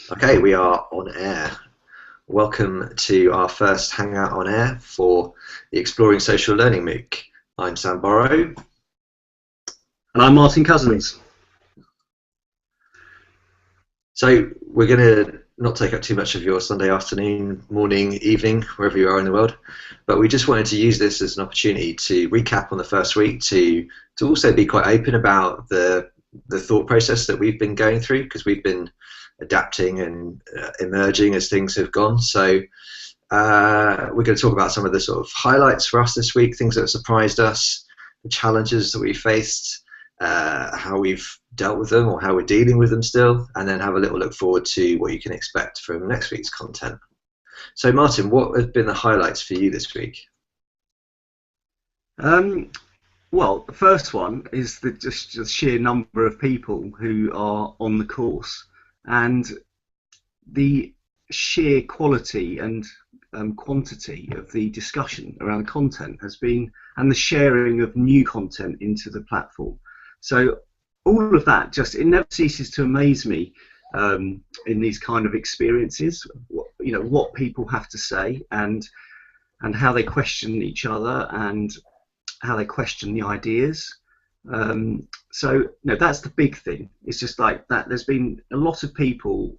Okay, we are on air. Welcome to our first Hangout on Air for the Exploring Social Learning MOOC. I'm Sam Borrow. And I'm Martin Cousins. So we're going to not take up too much of your Sunday afternoon, morning, evening, wherever you are in the world, but we just wanted to use this as an opportunity to recap on the first week, to also be quite open about the thought process that we've been going through, because we've been adapting and emerging as things have gone. So we're going to talk about some of the sort of highlights for us this week, things that have surprised us, the challenges that we faced, how we've dealt with them or how we're dealing with them still, and then have a little look forward to what you can expect from next week's content. So Martin, what have been the highlights for you this week? Well, the first one is just the sheer number of people who are on the course, and the sheer quality and quantity of the discussion around the content has been, and the sharing of new content into the platform. So all of that, just, it never ceases to amaze me in these kind of experiences. What people have to say, and how they question each other, and how they question the ideas. So that's the big thing. It's just like that. There's been a lot of people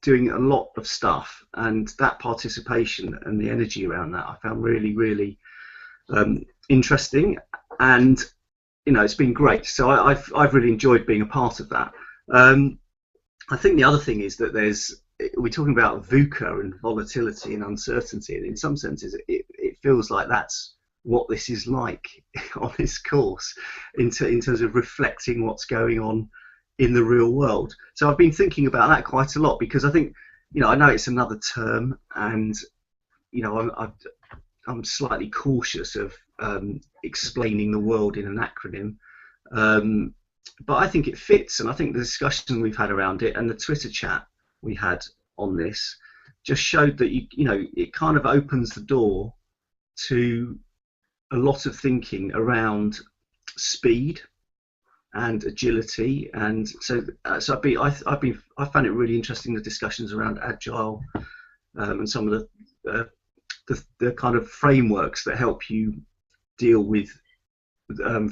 doing a lot of stuff, and that participation and the energy around that I found really, really interesting, and it's been great. So I've really enjoyed being a part of that. I think the other thing is that we're talking about VUCA and volatility and uncertainty, and in some senses it feels like that's what this is like on this course in terms of reflecting what's going on in the real world. So I've been thinking about that quite a lot, because I think, I know it's another term, and I'm slightly cautious of explaining the world in an acronym, but I think it fits, and I think the discussion we've had around it and the Twitter chat we had on this just showed that it kind of opens the door to a lot of thinking around speed and agility, and so I found it really interesting, the discussions around agile, and some of the kind of frameworks that help you deal with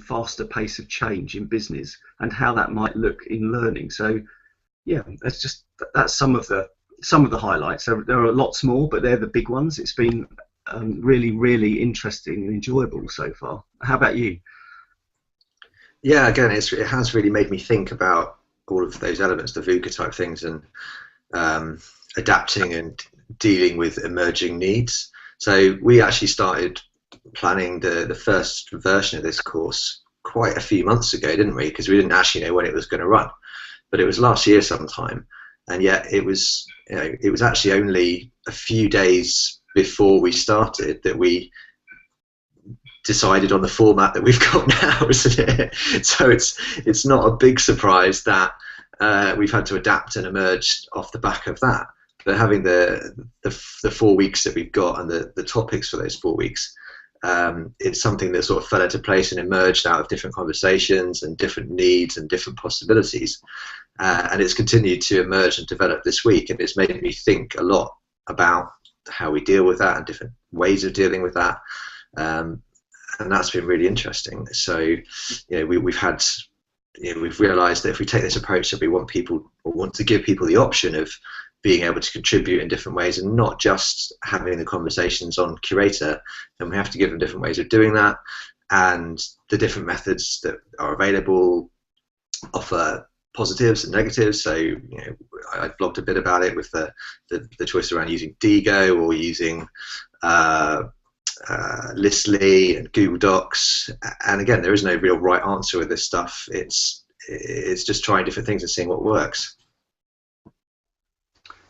faster pace of change in business, and how that might look in learning. So yeah, that's some of the highlights. So there are lots more, but they're the big ones. It's been really, really interesting and enjoyable so far. How about you? Yeah, again, it has really made me think about all of those elements, the VUCA type things, and adapting and dealing with emerging needs. So we actually started planning the first version of this course quite a few months ago, didn't we? Because we didn't actually know when it was going to run, but it was last year sometime, and yet it was actually only a few days before we started that we decided on the format that we've got now, isn't it? So it's not a big surprise that we've had to adapt and emerge off the back of that. But having the 4 weeks that we've got, and the topics for those 4 weeks, it's something that sort of fell into place and emerged out of different conversations and different needs and different possibilities, and it's continued to emerge and develop this week, and it's made me think a lot about how we deal with that and different ways of dealing with that, and that's been really interesting. So we've realized that if we take this approach, that we want to give people the option of being able to contribute in different ways, and not just having the conversations on Curator, and we have to give them different ways of doing that, and the different methods that are available offer positives and negatives. So I blogged a bit about it with the choice around using Diigo or using Listly and Google Docs, and again, there is no real right answer with this stuff. It's just trying different things and seeing what works.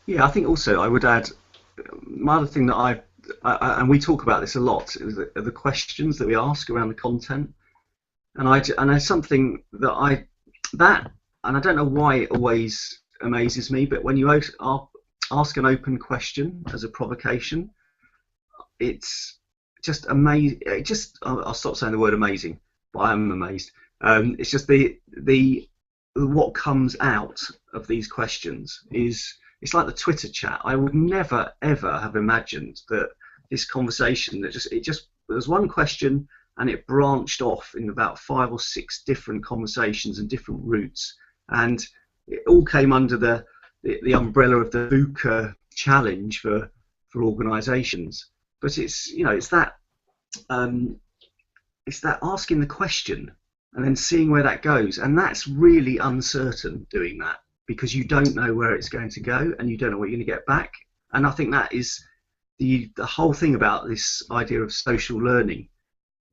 Yeah, I think also I would add, my other thing that and we talk about this a lot, is the questions that we ask around the content, and it's something that and I don't know why it always amazes me, but when you ask an open question as a provocation, it's just amazing. I'll stop saying the word amazing, but I am amazed. It's just what comes out of these questions is it's like the Twitter chat. I would never ever have imagined that this conversation that there was one question and it branched off in about 5 or 6 different conversations and different routes, and it all came under the umbrella of the VUCA challenge for organisations. But it's it's that asking the question and then seeing where that goes, and that's really uncertain doing that, because you don't know where it's going to go and you don't know what you're going to get back. And I think that is the whole thing about this idea of social learning,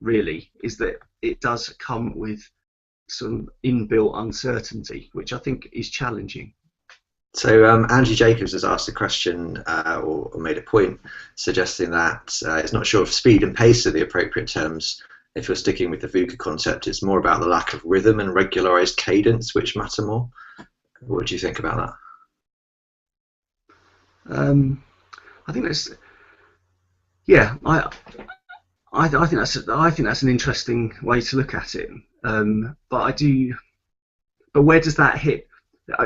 really, is that it does come with some inbuilt uncertainty, which I think is challenging. So Angie Jacobs has asked a question or made a point suggesting that it's not sure if speed and pace are the appropriate terms. If you're sticking with the VUCA concept, it's more about the lack of rhythm and regularized cadence which matter more. What do you think about that? I think that's, yeah, I think that's an interesting way to look at it. But where does that hit?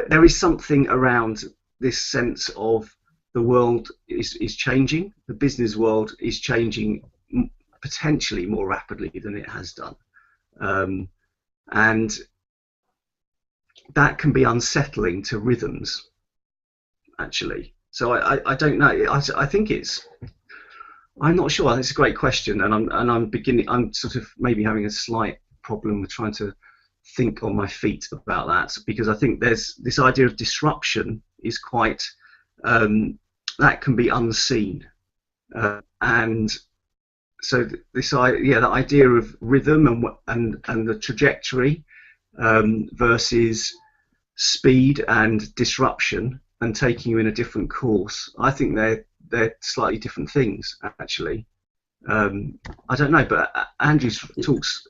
There is something around this sense of the world is changing. The business world is changing potentially more rapidly than it has done, and that can be unsettling to rhythms, actually. So I don't know. I think I'm not sure. I think it's a great question, and I'm sort of maybe having a slight problem with trying to think on my feet about that, because I think there's this idea of disruption is quite that can be unseen, and so that idea of rhythm and the trajectory versus speed and disruption and taking you in a different course, I think they're slightly different things, actually. I don't know, but Andrew talks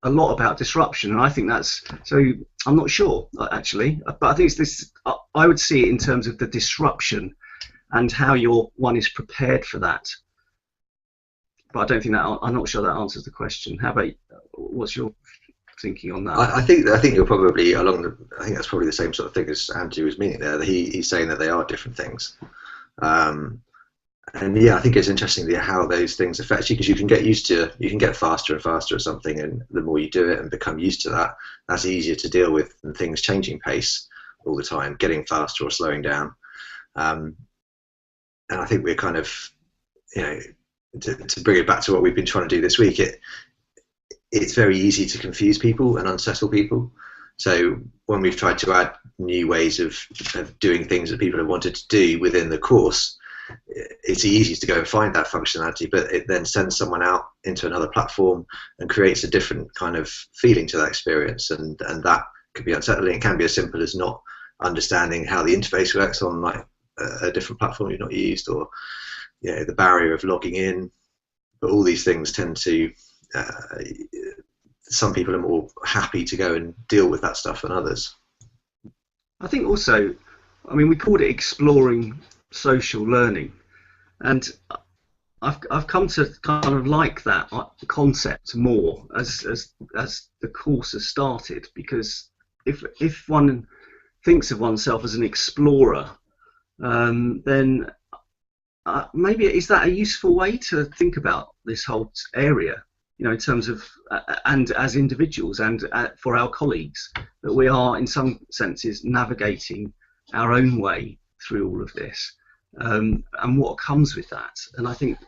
a lot about disruption, and I think that's so. I'm not sure, actually, but I think it's this. I would see it in terms of the disruption and how one is prepared for that. But I don't think that. I'm not sure that answers the question. How about what's your thinking on that? I think you're probably I think that's probably the same sort of thing as Andrew was meaning there. That he's saying that they are different things. And yeah, I think it's interesting how those things affect you, because you can get faster and faster at something, and the more you do it and become used to that, that's easier to deal with than things changing pace all the time, getting faster or slowing down. And I think we're kind of, to bring it back to what we've been trying to do this week, it's very easy to confuse people and unsettle people. So when we've tried to add new ways of doing things that people have wanted to do within the course, it's easy to go and find that functionality, but it then sends someone out into another platform and creates a different kind of feeling to that experience, and that could be unsettling. It can be as simple as not understanding how the interface works on like a different platform you've not used, or the barrier of logging in. But all these things tend to some people are more happy to go and deal with that stuff than others. I think also, we called it exploring social learning, and I've come to kind of like that concept more as the course has started, because if one thinks of oneself as an explorer, then maybe is that a useful way to think about this whole area, in terms of and as individuals and for our colleagues, that we are in some senses navigating our own way through all of this. And what comes with that. And I think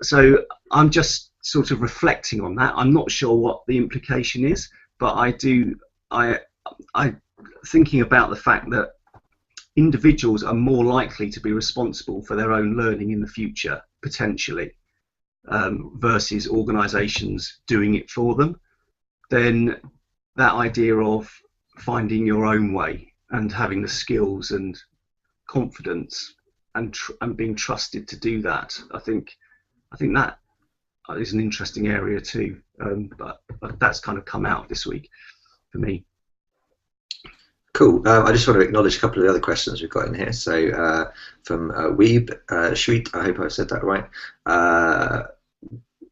so. I'm just sort of reflecting on that. I'm not sure what the implication is, but I thinking about the fact that individuals are more likely to be responsible for their own learning in the future, potentially, versus organisations doing it for them. Then that idea of finding your own way and having the skills and confidence and being trusted to do that, I think that is an interesting area too. But that's kind of come out this week for me. Cool. I just want to acknowledge a couple of the other questions we've got in here. So from Weeb Sweet, I hope I said that right.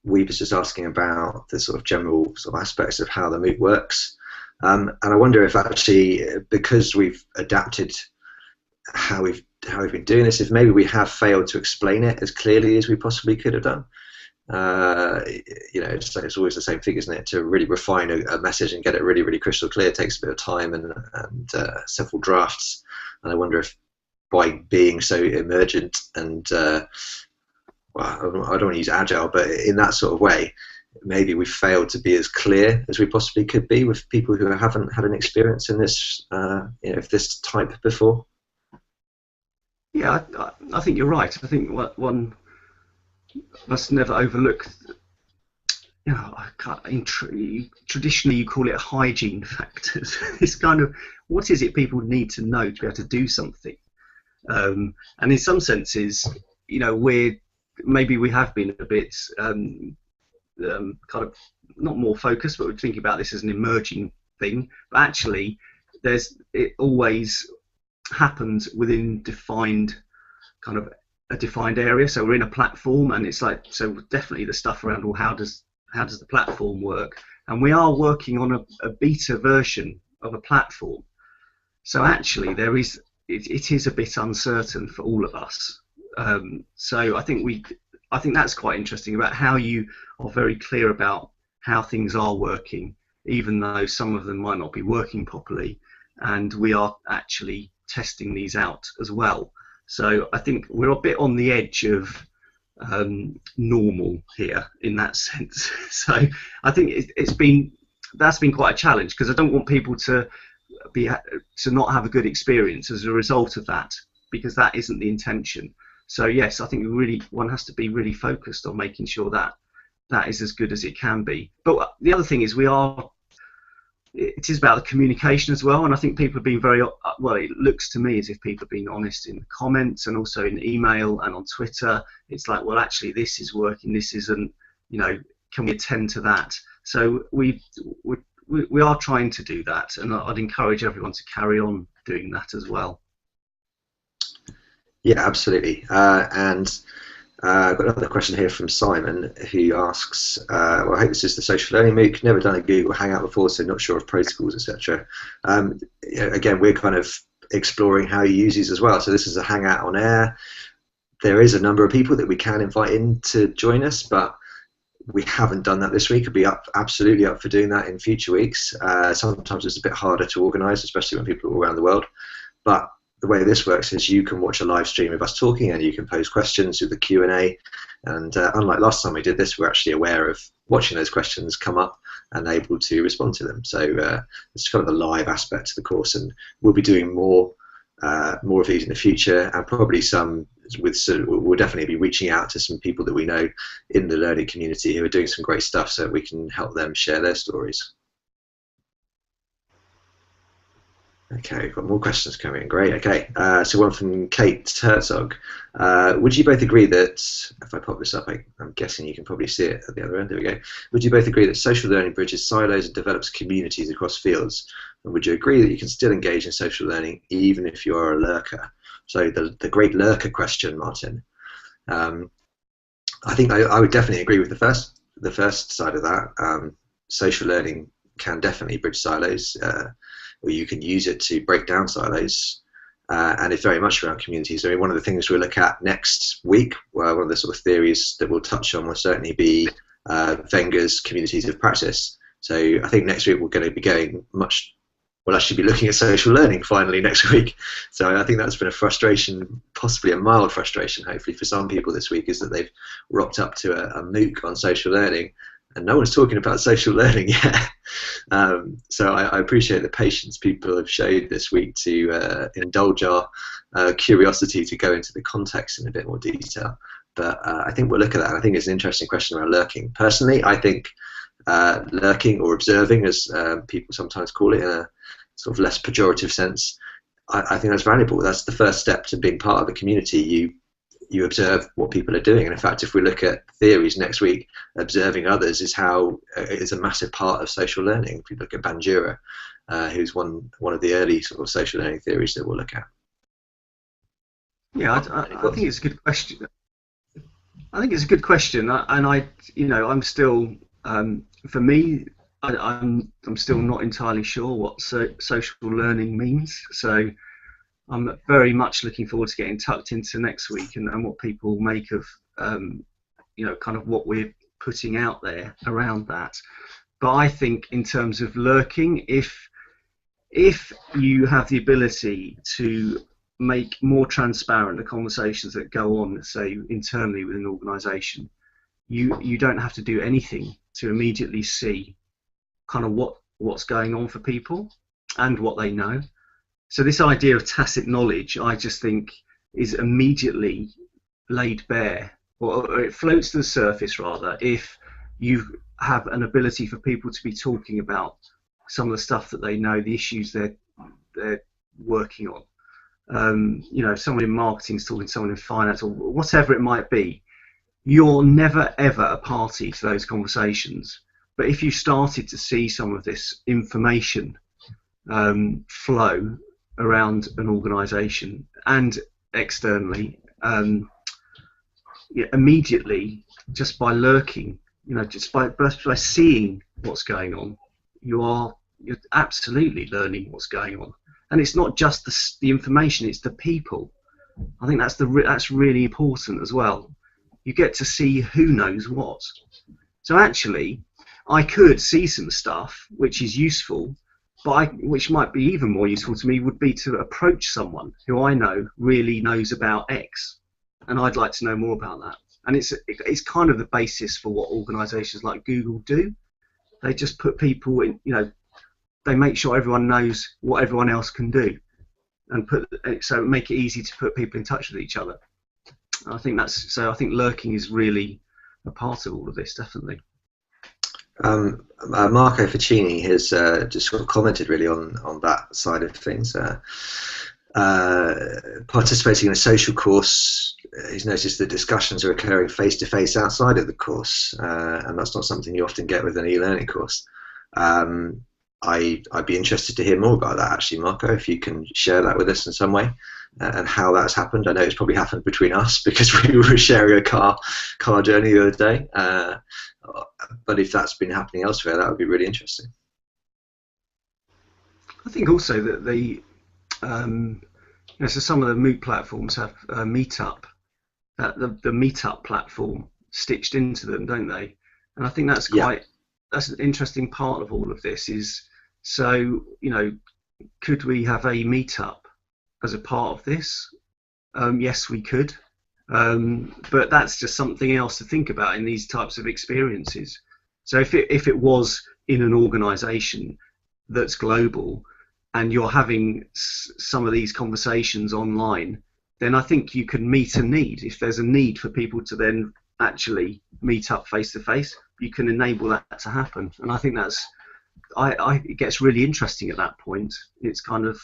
Weeb is just asking about the sort of general sort of aspects of how the MOOC works, and I wonder if actually, because we've adapted how we've how we've been doing this, if maybe we have failed to explain it as clearly as we possibly could have done. It's always the same thing, isn't it? To really refine a message and get it really, really crystal clear takes a bit of time and several drafts. And I wonder if by being so emergent and I don't want to use agile, but in that sort of way, maybe we failed to be as clear as we possibly could be with people who haven't had an experience in this, of this type before. Yeah, I think you're right. I think one must never overlook. Traditionally you call it hygiene factors. It's kind of, what is it people need to know to be able to do something? And in some senses, maybe we have been a bit kind of not more focused, but we're thinking about this as an emerging thing. But actually, it always happens within defined kind of a defined area. So we're in a platform, and it's like, so definitely the stuff around, well, how does the platform work? And we are working on a beta version of a platform. So actually, it is a bit uncertain for all of us. So I think that's quite interesting about how you are very clear about how things are working, even though some of them might not be working properly, and we are actually testing these out as well. So I think we're a bit on the edge of normal here in that sense. So I think that's been quite a challenge, because I don't want people to not have a good experience as a result of that, because that isn't the intention. So yes, I think one has to be really focused on making sure that that is as good as it can be. But the other thing is it is about the communication as well, and I think people have been very well. It looks to me as if people have been honest in the comments and also in email and on Twitter. It's like, well, actually, this is working, this isn't. Can we attend to that? So we are trying to do that, and I'd encourage everyone to carry on doing that as well. Yeah, absolutely. I've got another question here from Simon, who asks, well, I hope this is the social learning MOOC. Never done a Google Hangout before, so not sure of protocols, etc. Again, we're kind of exploring how you use these as well. So this is a Hangout on air. There is a number of people that we can invite in to join us, but we haven't done that this week. I'd be absolutely up for doing that in future weeks. Sometimes it's a bit harder to organise, especially when people are all around the world. But the way this works is you can watch a live stream of us talking, and you can pose questions through the Q&A. And unlike last time we did this, we're actually aware of watching those questions come up and able to respond to them. So it's kind of a live aspect to the course, and we'll be doing more of these in the future, and probably we'll definitely be reaching out to some people that we know in the learning community who are doing some great stuff, so we can help them share their stories. Okay, we've got more questions coming in. Great. Okay, so one from Kate Herzog. Would you both agree that, if I pop this up, I'm guessing you can probably see it at the other end. There we go. Would you both agree that social learning bridges silos and develops communities across fields? And would you agree that you can still engage in social learning even if you are a lurker? So the great lurker question, Martin. I think I would definitely agree with the first side of that. Social learning can definitely bridge silos. Or you can use it to break down silos, and it's very much around communities. I mean, one of the things we'll look at next week, one of the sort of theories that we'll touch on will certainly be Wenger's communities of practice. So I think next week we're going to be we'll actually be looking at social learning finally next week. So I think that's been a frustration, possibly a mild frustration, hopefully, for some people this week, is that they've rocked up to a MOOC on social learning, and no one's talking about social learning yet. So I appreciate the patience people have showed this week to indulge our curiosity to go into the context in a bit more detail. But I think we'll look at that, and I think it's an interesting question around lurking. Personally, I think lurking, or observing, as people sometimes call it in a sort of less pejorative sense, I think that's valuable. That's the first step to being part of the community. You observe what people are doing, and in fact, if we look at theories next week, observing others is a massive part of social learning. If you look at Bandura, who's one of the early sort of social learning theories that we'll look at. Yeah, I think it's a good question. I think it's a good question, and I'm still, for me, I'm still not entirely sure what social learning means. So I'm very much looking forward to getting tucked into next week and what people make of kind of what we're putting out there around that. But I think in terms of lurking, if you have the ability to make more transparent the conversations that go on, say internally within an organisation, you don't have to do anything to immediately see kind of what's going on for people and what they know. So this idea of tacit knowledge, I just think, is immediately laid bare, or it floats to the surface rather, if you have an ability for people to be talking about some of the stuff that they know, the issues they're working on. If someone in marketing is talking to someone in finance or whatever it might be, you're never ever a party to those conversations. But if you started to see some of this information flow around an organisation and externally, immediately, just by lurking, just by seeing what's going on, you're absolutely learning what's going on. And it's not just the information; it's the people. I think that's really important as well. You get to see who knows what. So actually, I could see some stuff which is useful, but which might be even more useful to me would be to approach someone who I know really knows about X, and I'd like to know more about that. And it's kind of the basis for what organisations like Google do. They just put people in, they make sure everyone knows what everyone else can do, and make it easy to put people in touch with each other. I think lurking is really a part of all of this, definitely. Marco Ficini has just sort of commented really on that side of things. Participating in a social course, he's noticed that discussions are occurring face-to-face outside of the course, and that's not something you often get with an e-learning course. I'd be interested to hear more about that, actually, Marco, if you can share that with us in some way, and how that's happened. I know it's probably happened between us because we were sharing a car journey the other day, but if that's been happening elsewhere, that would be really interesting. I think also that so some of the MOOC platforms have Meetup, the Meetup platform stitched into them, don't they? And I think that's that's an interesting part of all of this. Could we have a Meetup as a part of this? Yes, we could, but that's just something else to think about in these types of experiences. So if it was in an organisation that's global, and you're having some of these conversations online, then I think you can meet a need. If there's a need for people to then actually meet up face to face, you can enable that to happen. And I think it gets really interesting at that point. It's kind of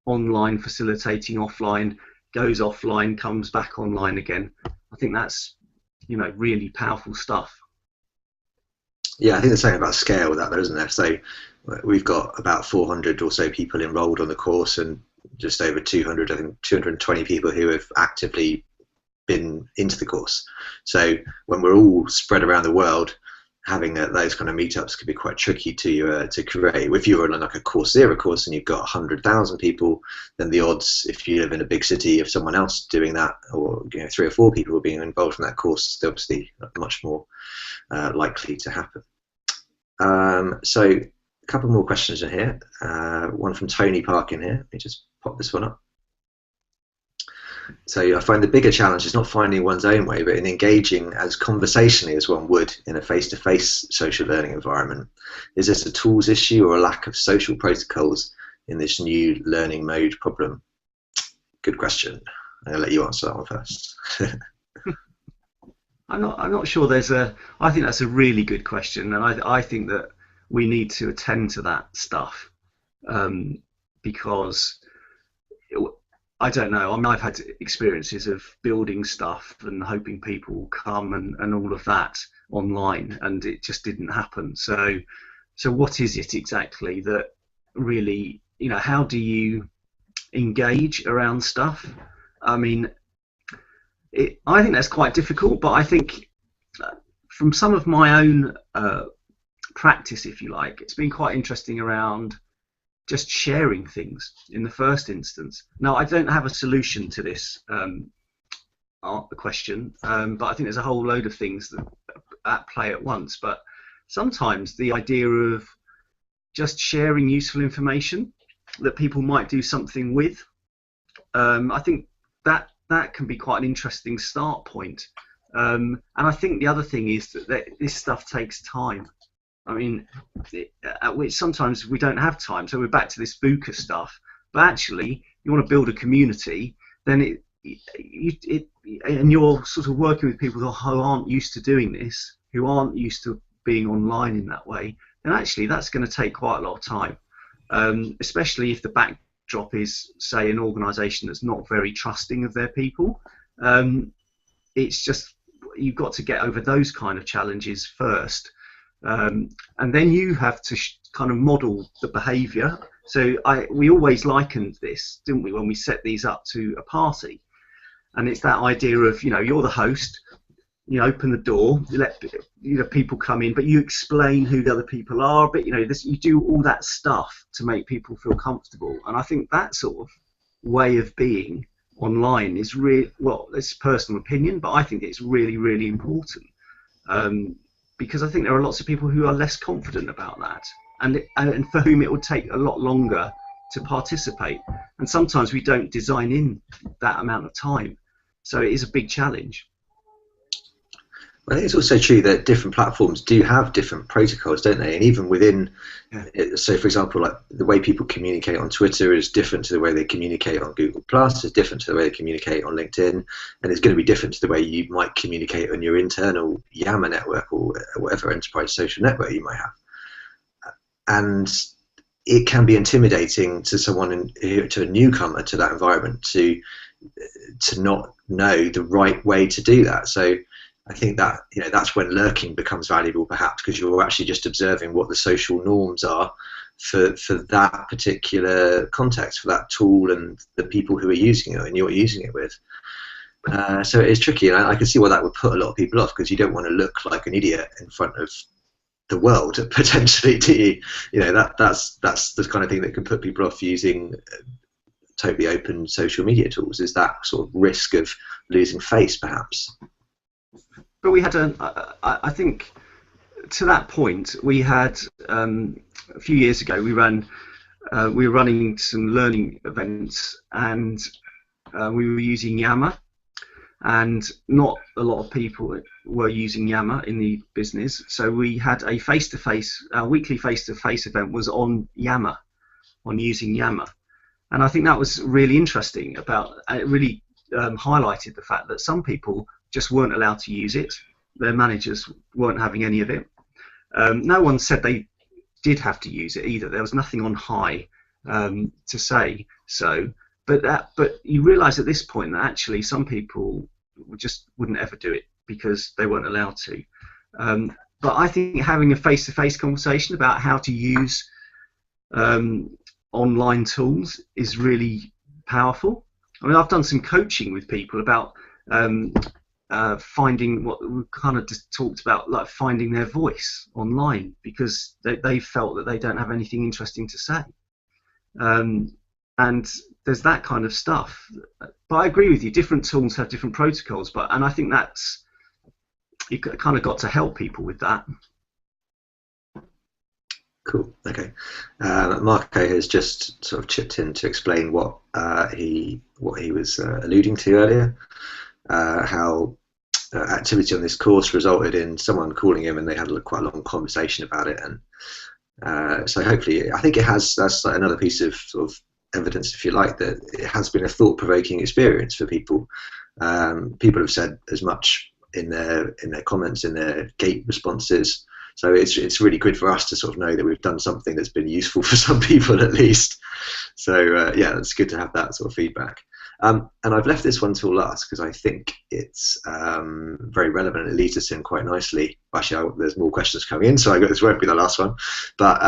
online facilitating offline, goes offline, comes back online again. I think that's really powerful stuff. Yeah, I think there's something about scale with that, though, isn't there? So we've got about 400 or so people enrolled on the course, and just over 200, I think 220 people who have actively been into the course. So when we're all spread around the world, having those kind of meetups could be quite tricky to create. If you were on like a Coursera course and you've got 100,000 people, then the odds, if you live in a big city, of someone else doing that, or 3 or 4 people being involved in that course, they're obviously much more likely to happen. So a couple more questions in here. One from Tony Park in here. Let me just pop this one up. So I find the bigger challenge is not finding one's own way, but in engaging as conversationally as one would in a face-to-face social learning environment. Is this a tools issue or a lack of social protocols in this new learning mode problem? Good question. I'm going to let you answer that one first. I'm not sure I think that's a really good question, and I think that we need to attend to that stuff, because I don't know. I mean, I've had experiences of building stuff and hoping people will come and all of that online, and it just didn't happen. So what is it exactly that really, how do you engage around stuff? I mean, I think that's quite difficult, but I think from some of my own practice, if you like, it's been quite interesting around just sharing things in the first instance. Now, I don't have a solution to this question, but I think there's a whole load of things that at play at once. But sometimes the idea of just sharing useful information that people might do something with, I think that can be quite an interesting start point. And I think the other thing is that this stuff takes time. I mean, at which sometimes we don't have time, so we're back to this VUCA stuff. But actually, you want to build a community, then and you're sort of working with people who aren't used to doing this, who aren't used to being online in that way, then actually that's going to take quite a lot of time, especially if the backdrop is, say, an organisation that's not very trusting of their people. It's just, you've got to get over those kind of challenges first. And then you have to kind of model the behaviour. So we always likened this, didn't we, when we set these up to a party? And it's that idea of, you're the host, you open the door, you let people come in, but you explain who the other people are. But you do all that stuff to make people feel comfortable. And I think that sort of way of being online is really, well, it's personal opinion, but I think it's really, really important. Because I think there are lots of people who are less confident about that, and for whom it would take a lot longer to participate. And sometimes we don't design in that amount of time, so it is a big challenge. I think it's also true that different platforms do have different protocols, don't they? And even within, so for example, like the way people communicate on Twitter is different to the way they communicate on Google Plus, is different to the way they communicate on LinkedIn, and it's going to be different to the way you might communicate on your internal Yammer network or whatever enterprise social network you might have. And it can be intimidating to someone, to a newcomer to that environment, to not know the right way to do that. So I think that that's when lurking becomes valuable, perhaps, because you're actually just observing what the social norms are for that particular context, for that tool and the people who are using it and you're using it with. So it is tricky, and I can see why that would put a lot of people off, because you don't want to look like an idiot in front of the world, potentially, do you? That's the kind of thing that can put people off using totally open social media tools, is that sort of risk of losing face, perhaps. But we had I think to that point, we had a few years ago, we were running some learning events, and we were using Yammer, and not a lot of people were using Yammer in the business. So we had a weekly face-to-face event was on Yammer, on using Yammer, and I think that was really interesting. It really highlighted the fact that some people just weren't allowed to use it. Their managers weren't having any of it. No one said they did have to use it either. There was nothing on high to say so. But you realise at this point that actually some people just wouldn't ever do it because they weren't allowed to. But I think having a face-to-face conversation about how to use online tools is really powerful. I mean, I've done some coaching with people about finding what we kind of just talked about, like finding their voice online, because they felt that they don't have anything interesting to say. And there's that kind of stuff. But I agree with you, different tools have different protocols, and I think that's, you kind of got to help people with that. Cool. Okay. Marco has just sort of chipped in to explain what he was alluding to earlier. How activity on this course resulted in someone calling him, and they had quite a long conversation about it. And so hopefully, I think that's like another piece of sort of evidence, if you like, that it has been a thought-provoking experience for people. People have said as much in their comments, in their gate responses. So it's really good for us to sort of know that we've done something that's been useful for some people at least. So yeah, it's good to have that sort of feedback. And I've left this one till last because I think it's very relevant. It leads us in quite nicely. Actually, there's more questions coming in, so this won't be the last one. But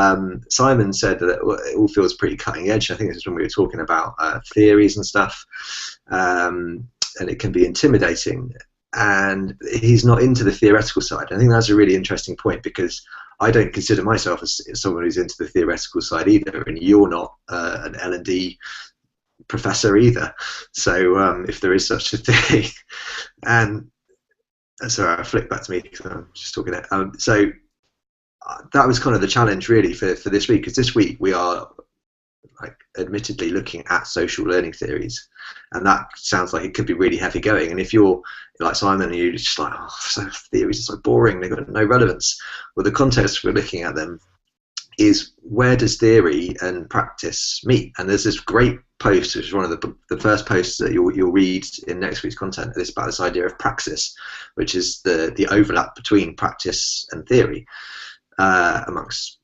Simon said that it all feels pretty cutting edge. I think this is when we were talking about theories and stuff, and it can be intimidating. And he's not into the theoretical side. I think that's a really interesting point, because I don't consider myself as someone who's into the theoretical side either, and you're not an L&D professor either. So if there is such a thing, and sorry, I flicked back to me because I'm just talking. So that was kind of the challenge really for this week, because this week we are like admittedly looking at social learning theories, and that sounds like it could be really heavy going. And if you're like Simon and you're just like, oh, so theories are so boring, they've got no relevance. Well, the context we're looking at them is, where does theory and practice meet? And there's this great post, which is one of the first posts that you'll read in next week's content. It's about this idea of praxis, which is the overlap between practice and theory, amongst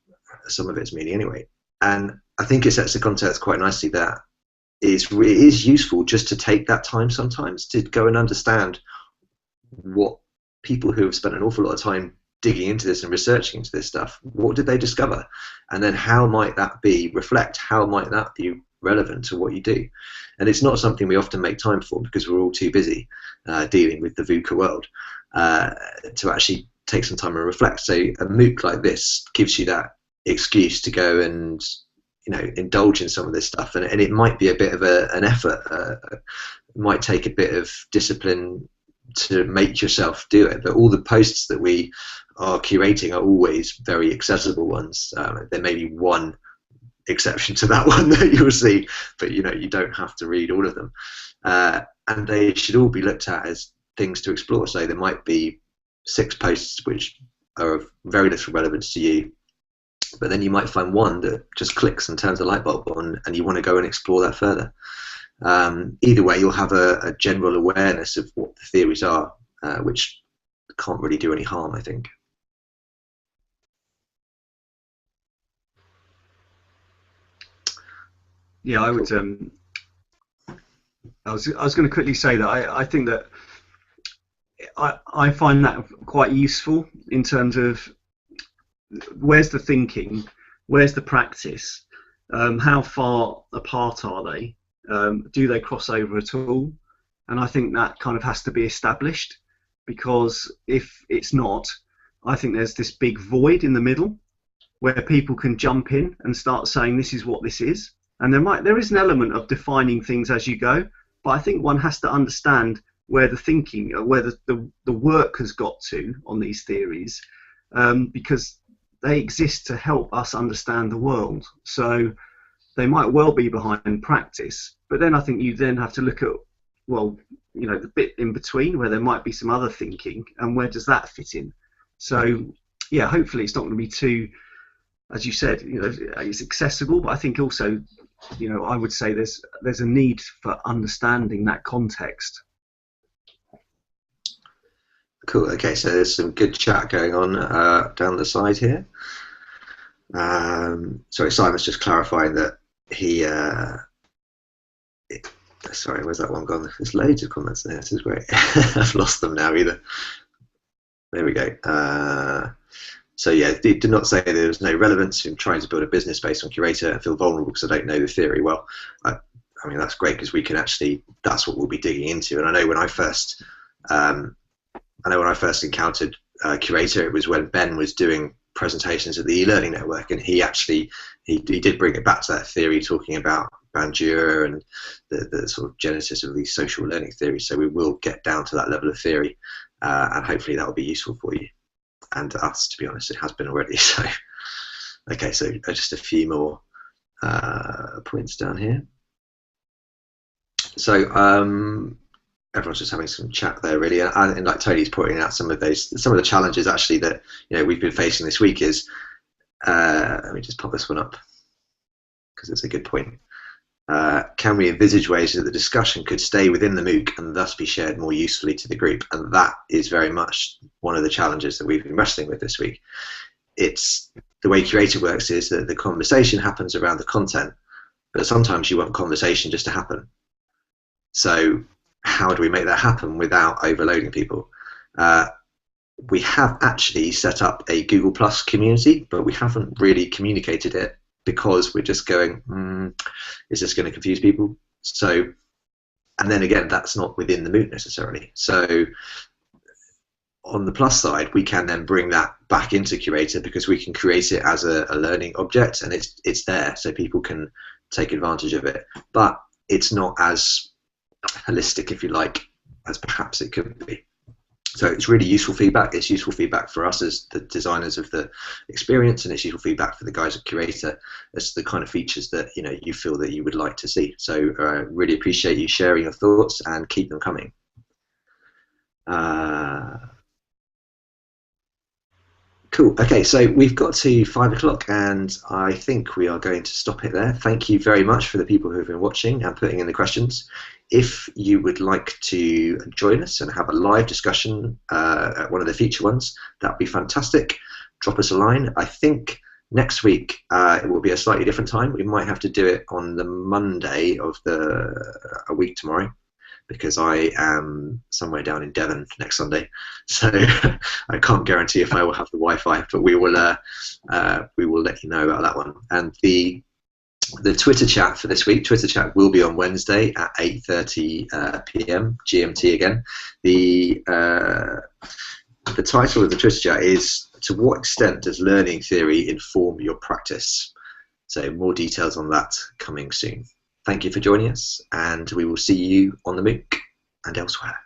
some of its meaning anyway. And I think it sets the context quite nicely that it is useful just to take that time sometimes to go and understand what people who have spent an awful lot of time digging into this and researching into this stuff, what did they discover? And then how might that reflect, how might that be relevant to what you do? And it's not something we often make time for, because we're all too busy dealing with the VUCA world to actually take some time and reflect. So a MOOC like this gives you that excuse to go and indulge in some of this stuff, and it might be a bit of an effort. It might take a bit of discipline to make yourself do it, but all the posts that we are curating are always very accessible ones. There may be one exception to that one that you'll see, but you don't have to read all of them, and they should all be looked at as things to explore. So there might be 6 posts which are of very little relevance to you, but then you might find one that just clicks and turns a light bulb on, and you want to go and explore that further. Either way, you'll have a general awareness of what the theories are, which can't really do any harm, I think. Yeah, I would. I was going to quickly say that I think that I find that quite useful in terms of, where's the thinking, where's the practice, how far apart are they, do they cross over at all? And I think that kind of has to be established, because if it's not, I think there's this big void in the middle where people can jump in and start saying this is what this is, and there is an element of defining things as you go, but I think one has to understand where the thinking, where the work has got to on these theories, because they exist to help us understand the world. So they might well be behind practice, but then I think you then have to look at, well, the bit in between where there might be some other thinking, and where does that fit in? So yeah, hopefully it's not going to be too, as you said, it's accessible, but I think also, I would say there's a need for understanding that context. Cool. Okay, so there's some good chat going on down the side here. Sorry, Simon's just clarifying that he. Sorry, where's that one gone? There's loads of comments in there. This is great. I've lost them now either. There we go. So yeah, did not say there was no relevance in trying to build a business based on Curator and feel vulnerable because I don't know the theory. Well, I mean that's great, because we can actually, that's what we'll be digging into. And I know when I first encountered Curator, it was when Ben was doing presentations at the e-learning network, and he did bring it back to that theory, talking about Bandura and the sort of genesis of these social learning theories. So we will get down to that level of theory, and hopefully that will be useful for you and us. To be honest, it has been already. So okay, so just a few more points down here. So everyone's just having some chat there, really, and like Tony's pointing out some of the challenges actually that we've been facing this week is. Let me just pop this one up because it's a good point. Can we envisage ways that the discussion could stay within the MOOC and thus be shared more usefully to the group? And that is very much one of the challenges that we've been wrestling with this week. It's the way Curator works is that the conversation happens around the content, but sometimes you want conversation just to happen. So how do we make that happen without overloading people? We have actually set up a Google Plus community, but we haven't really communicated it because we're just going, is this going to confuse people? So, and then again, that's not within the MOOC necessarily. So on the plus side, we can then bring that back into Curator because we can create it as a learning object, and it's there, so people can take advantage of it. But it's not as holistic, if you like, as perhaps it could be. So it's really useful feedback. It's useful feedback for us as the designers of the experience, and it's useful feedback for the guys at Curator as to the kind of features that you feel that you would like to see. So really appreciate you sharing your thoughts and keep them coming. Cool. Okay, so we've got to 5 o'clock, and I think we are going to stop it there. Thank you very much for the people who have been watching and putting in the questions. If you would like to join us and have a live discussion at one of the future ones, that would be fantastic. Drop us a line. I think next week it will be a slightly different time. We might have to do it on the Monday of a week tomorrow, because I am somewhere down in Devon next Sunday, so I can't guarantee if I will have the Wi-Fi, but we will let you know about that one. And the Twitter chat for this week, Twitter chat will be on Wednesday at 8:30 p.m. GMT again. The title of the Twitter chat is "To what extent does learning theory inform your practice?" So more details on that coming soon. Thank you for joining us, and we will see you on the MOOC and elsewhere.